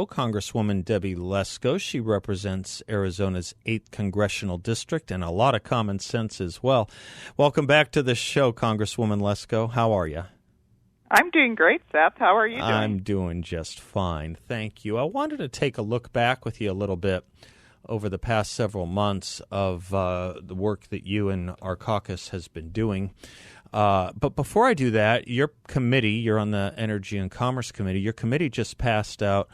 Congresswoman Debbie Lesko. She represents Arizona's 8th Congressional District and a lot of common sense as well. Welcome back to the show, Congresswoman Lesko. How are you? I'm doing great, Seth. How are you doing? I'm doing just fine. Thank you. I wanted to take a look back with you a little bit over the past several months of the work that you and our caucus has been doing. But before I do that, your committee, you're on the Energy and Commerce Committee, your committee just passed out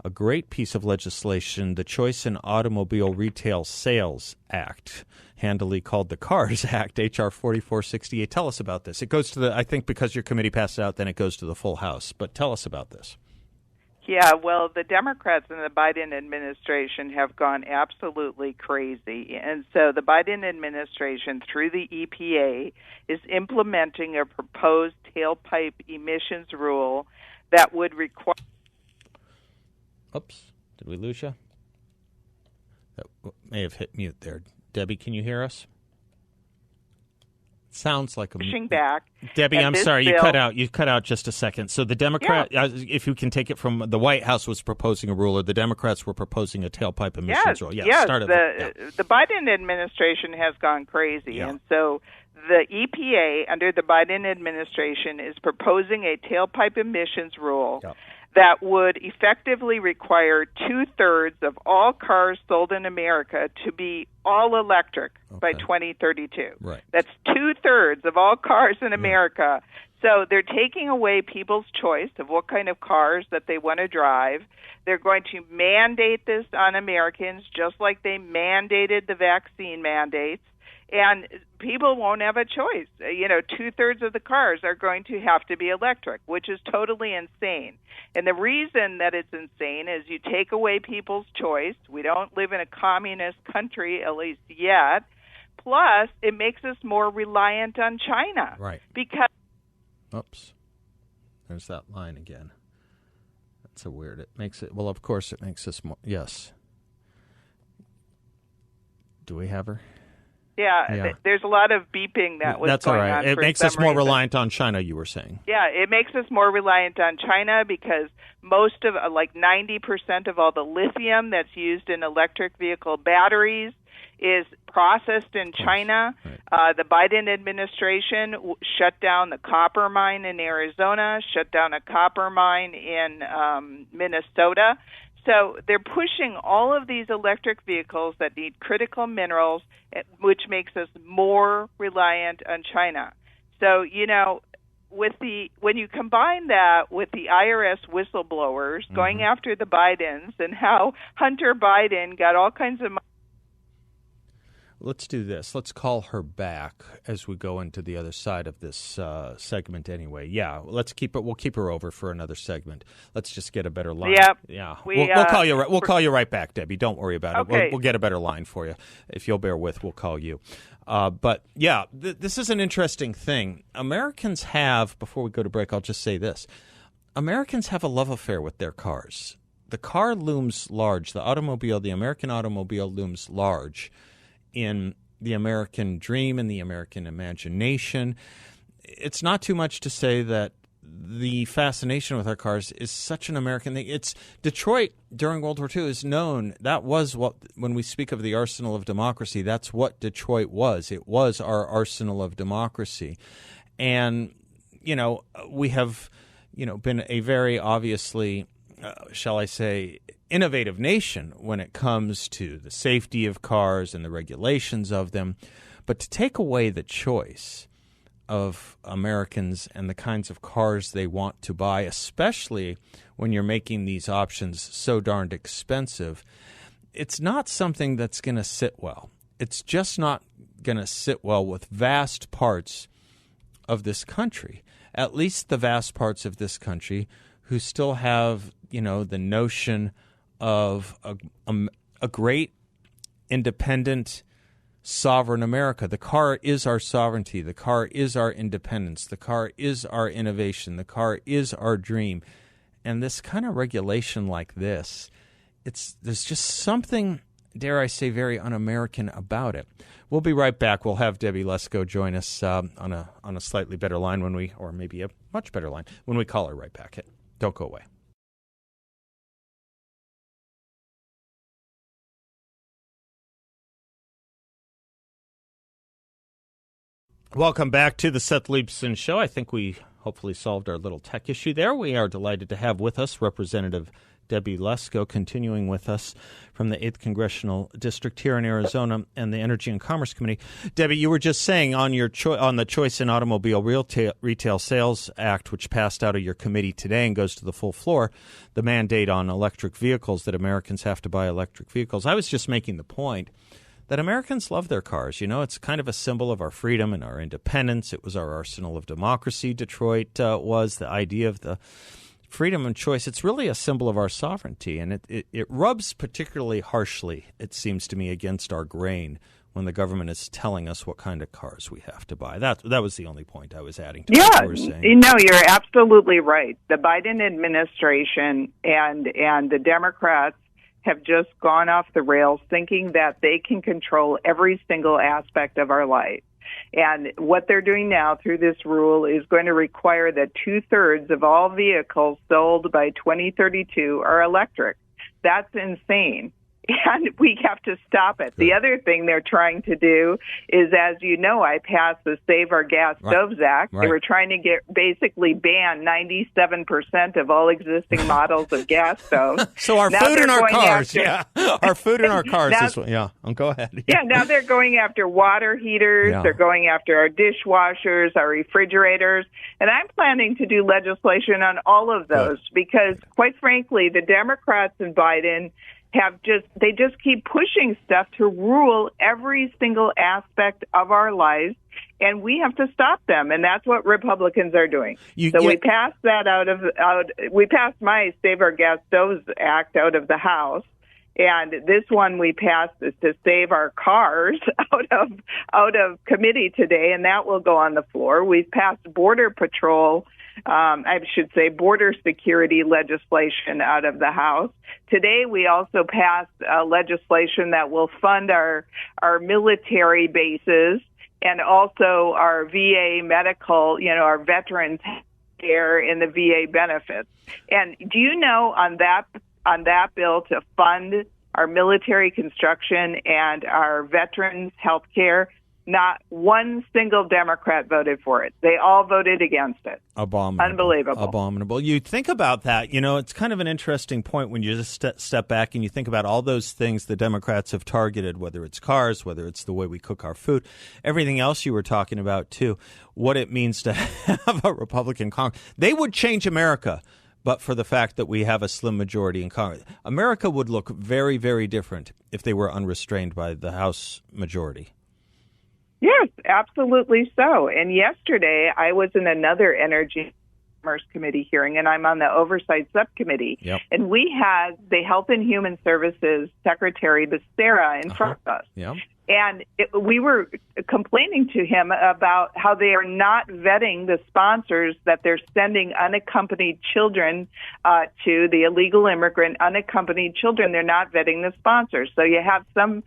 a great piece of legislation, the Choice in Automobile Retail Sales Act, handily called the CARS Act, H.R. 4468. Tell us about this. It goes to the, I think because your committee passed it out, then it goes to the full House. But tell us about this. Yeah, well, the Democrats in the Biden administration have gone absolutely crazy. And so the Biden administration, through the EPA, is implementing a proposed tailpipe emissions rule that would require... Oops, did we lose you? That may have hit mute there. Debbie, can you hear us? Sounds like a pushing back. Debbie, I'm sorry, you cut out. You cut out just a second. So the Democrat, if you can take it from the White House was proposing a rule, or the Democrats were proposing a tailpipe emissions rule. Yes. The Biden administration has gone crazy, and so the EPA under the Biden administration is proposing a tailpipe emissions rule that would effectively require 2/3 of all cars sold in America to be all electric by 2032. Right. That's 2/3 of all cars in America. So they're taking away people's choice of what kind of cars that they want to drive. They're going to mandate this on Americans just like they mandated the vaccine mandates. And people won't have a choice. 2/3 of the cars are going to have to be electric, which is totally insane. And the reason that it's insane is you take away people's choice. We don't live in a communist country, at least yet. Plus, it makes us more reliant on China. Right. Because... Oops. There's that line again. That's a weird... It makes it... Well, of course, it makes us more... Yes. Do we have her? Yeah, there's a lot of beeping that was That's going all right. on. It makes us more reliant on China, you were saying. Yeah, it makes us more reliant on China because most of, 90% of all the lithium that's used in electric vehicle batteries is processed in China. Right. The Biden administration shut down the copper mine in Arizona, shut down a copper mine in Minnesota. So they're pushing all of these electric vehicles that need critical minerals, which makes us more reliant on China. So, when you combine that with the IRS whistleblowers going after the Bidens and how Hunter Biden got all kinds of money. Let's do this. Let's call her back as we go into the other side of this segment anyway. Yeah, let's keep it. We'll keep her over for another segment. Let's just get a better line. Yep. Yeah. We'll call you. We'll call you right back, Debbie. Don't worry about it. Okay. We'll get a better line for you. If you'll bear with, we'll call you. But yeah, this is an interesting thing. Americans have, before we go to break, I'll just say this. Americans have a love affair with their cars. The car looms large. The American automobile looms large in the American dream and the American imagination. It's not too much to say that the fascination with our cars is such an American thing. It's Detroit during World War II is known. That was what, when we speak of the arsenal of democracy, that's what Detroit was. It was our arsenal of democracy. And, we have, been a very obviously, shall I say, innovative nation when it comes to the safety of cars and the regulations of them. But to take away the choice of Americans and the kinds of cars they want to buy, especially when you're making these options so darned expensive, it's not something that's going to sit well. It's just not going to sit well with vast parts of this country, at least the vast parts of this country who still have, the notion of a great, independent, sovereign America. The car is our sovereignty. The car is our independence. The car is our innovation. The car is our dream. And this kind of regulation like this, there's just something, dare I say, very un-American about it. We'll be right back. We'll have Debbie Lesko join us on a slightly better line or maybe a much better line when we call her right back. Don't go away. Welcome back to the Seth Leibsohn Show. I think we hopefully solved our little tech issue there. We are delighted to have with us Representative Debbie Lesko, continuing with us from the 8th Congressional District here in Arizona and the Energy and Commerce Committee. Debbie, you were just saying on your on the Choice in Automobile Retail Sales Act, which passed out of your committee today and goes to the full floor, the mandate on electric vehicles, that Americans have to buy electric vehicles. I was just making the point that Americans love their cars. You know, it's kind of a symbol of our freedom and our independence. It was our arsenal of democracy, Detroit was, the idea of the freedom and choice. It's really a symbol of our sovereignty, and it rubs particularly harshly, it seems to me, against our grain when the government is telling us what kind of cars we have to buy. That was the only point I was adding to what you were saying. No, you're absolutely right. The Biden administration and the Democrats have just gone off the rails thinking that they can control every single aspect of our life. And what they're doing now through this rule is going to require that 2/3 of all vehicles sold by 2032 are electric. That's insane. And we have to stop it. The other thing they're trying to do is, as you know, I passed the Save Our Gas Stoves Act. They were trying to basically ban 97% of all existing models of gas stoves. So our food in our cars, our food in our cars. Go ahead. Now they're going after water heaters. They're going after our dishwashers, our refrigerators. And I'm planning to do legislation on all of those because, quite frankly, the Democrats and Biden they just keep pushing stuff to rule every single aspect of our lives, and we have to stop them, and that's what Republicans are doing. We passed that we passed my Save Our Gas Stoves Act out of the House, and this one we passed is to save our cars out of committee today, and that will go on the floor. We've passed Border Patrol, border security legislation out of the House. Today, we also passed legislation that will fund our military bases and also our VA medical, our veterans care and the VA benefits. And do you know on that bill to fund our military construction and our veterans health care, not one single Democrat voted for it. They all voted against it. Abominable. Unbelievable. Abominable. You think about that, it's kind of an interesting point when you just step back and you think about all those things the Democrats have targeted, whether it's cars, whether it's the way we cook our food, everything else you were talking about, too, what it means to have a Republican Congress. They would change America, but for the fact that we have a slim majority in Congress. America would look very, very different if they were unrestrained by the House majority. Yes, absolutely so. And yesterday, I was in another Energy and Commerce Committee hearing, and I'm on the Oversight Subcommittee. Yep. And we had the Health and Human Services Secretary Becerra in front of us. Yeah. And we were complaining to him about how they are not vetting the sponsors that they're sending unaccompanied children to, the illegal immigrant unaccompanied children. They're not vetting the sponsors. So you have some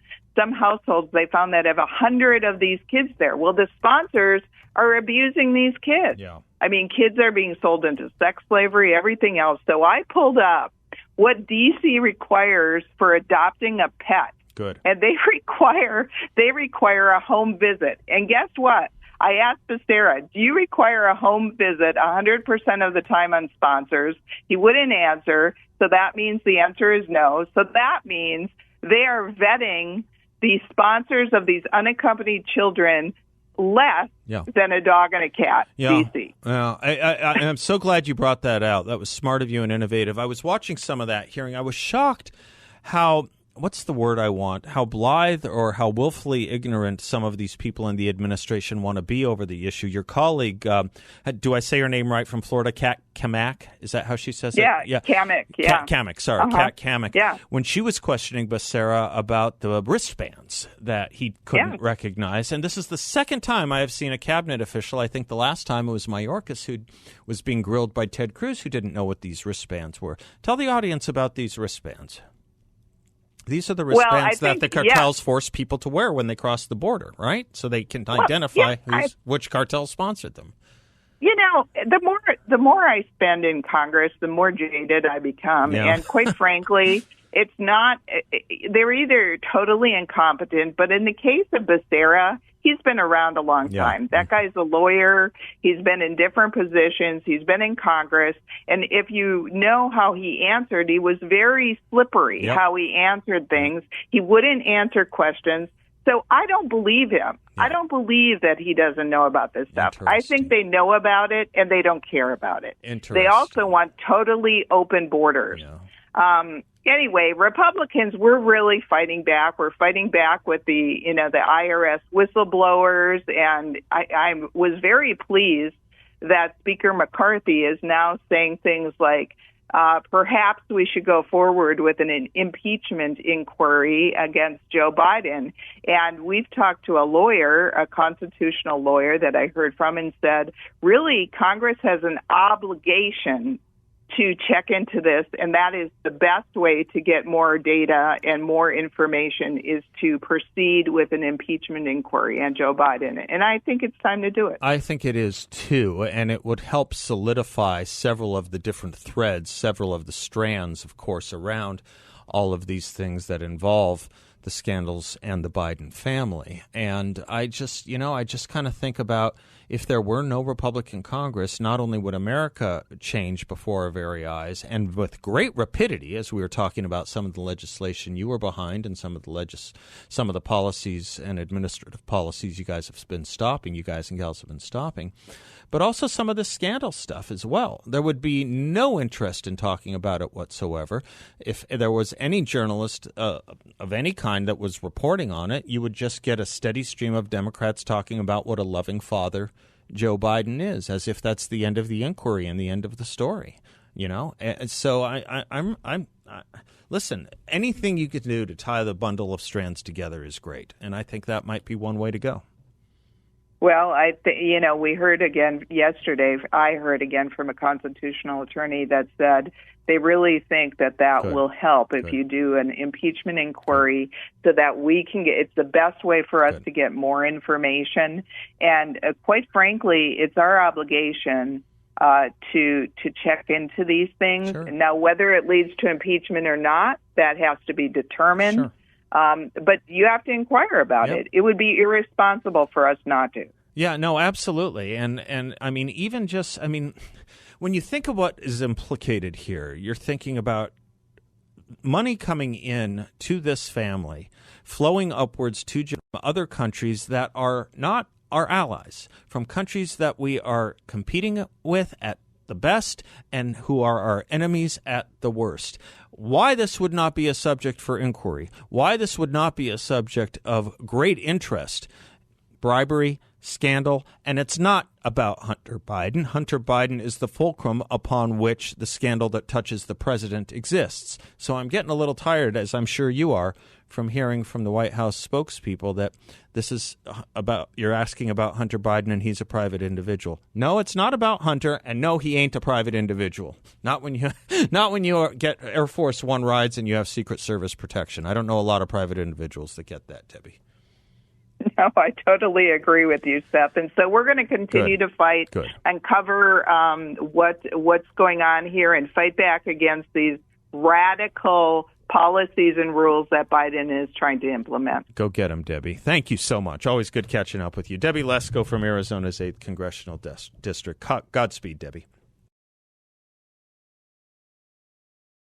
households, they found that have 100 of these kids there. Well, the sponsors are abusing these kids. Yeah. I mean, kids are being sold into sex slavery, everything else. So I pulled up what D.C. requires for adopting a pet. Good. And they require a home visit. And guess what? I asked Becerra, do you require a home visit 100% of the time on sponsors? He wouldn't answer. So that means the answer is no. So that means they are vetting the sponsors of these unaccompanied children less than a dog and a cat, DC. Yeah, I'm so glad you brought that out. That was smart of you and innovative. I was watching some of that hearing. I was shocked how what's the word I want? How blithe or how willfully ignorant some of these people in the administration want to be over the issue. Your colleague, do I say her name right, from Florida, Kat Cammack? Is that how she says it? Yeah, Cammack. Yeah, Kat Cammack. Sorry, Kat Cammack. Yeah. When she was questioning Becerra about the wristbands that he couldn't recognize, and this is the second time I have seen a cabinet official. I think the last time it was Mayorkas, who was being grilled by Ted Cruz, who didn't know what these wristbands were. Tell the audience about these wristbands. These are the wristbands that the cartels force people to wear when they cross the border, right? So they can identify which cartel sponsored them. You know, the more I spend in Congress, the more jaded I become. Yeah. And quite frankly, it's not, they're either totally incompetent, but in the case of Becerra, he's been around a long time. That guy's a lawyer. He's been in different positions. He's been in Congress. And if you know how he answered, he was very slippery how he answered things. He wouldn't answer questions. So I don't believe him. Yeah. I don't believe that he doesn't know about this stuff. I think they know about it and they don't care about it. They also want totally open borders. Yeah. Anyway, Republicans, we're really fighting back. We're fighting back with the IRS whistleblowers, and I was very pleased that Speaker McCarthy is now saying things like, perhaps we should go forward with an impeachment inquiry against Joe Biden. And we've talked to a lawyer, a constitutional lawyer that I heard from, and said, really, Congress has an obligation to check into this, and that is the best way to get more data and more information is to proceed with an impeachment inquiry on Joe Biden. And I think it's time to do it. I think it is, too, and it would help solidify several of the different threads, several of the strands, of course, around all of these things that involve the scandals and the Biden family. And I just kind of think about, if there were no Republican Congress, not only would America change before our very eyes, and with great rapidity, as we were talking about some of the legislation you were behind and some of the policies and administrative policies you guys and gals have been stopping, but also some of the scandal stuff as well. There would be no interest in talking about it whatsoever. If there was any journalist of any kind that was reporting on it, you would just get a steady stream of Democrats talking about what a loving father Joe Biden is, as if that's the end of the inquiry and the end of the story. And so I'm listen. Anything you could do to tie the bundle of strands together is great, and I think that might be one way to go. Well, we heard again yesterday. I heard again from a constitutional attorney that said they really think that will help if you do an impeachment inquiry so that we can get. It's the best way for us to get more information, and quite frankly, it's our obligation to check into these things. Sure. Now, whether it leads to impeachment or not, that has to be determined. Sure. But you have to inquire about it. It would be irresponsible for us not to. Yeah, no, absolutely. And I mean, when you think of what is implicated here, you're thinking about money coming in to this family, flowing upwards to other countries that are not our allies, from countries that we are competing with at the best and who are our enemies at the worst. Why this would not be a subject for inquiry, why this would not be a subject of great interest, bribery, scandal, and it's not about Hunter Biden. Hunter Biden is the fulcrum upon which the scandal that touches the president exists. So I'm getting a little tired, as I'm sure you are, from hearing from the White House spokespeople that this is about, you're asking about Hunter Biden and he's a private individual. No, it's not about Hunter, and no, he ain't a private individual. Not when you get Air Force One rides and you have Secret Service protection. I don't know a lot of private individuals that get that, Debbie. No, I totally agree with you, Seth. And so we're going to continue to fight and cover what's going on here and fight back against these radical policies and rules that Biden is trying to implement. Go get him, Debbie. Thank you so much. Always good catching up with you. Debbie Lesko from Arizona's 8th Congressional District. Godspeed, Debbie.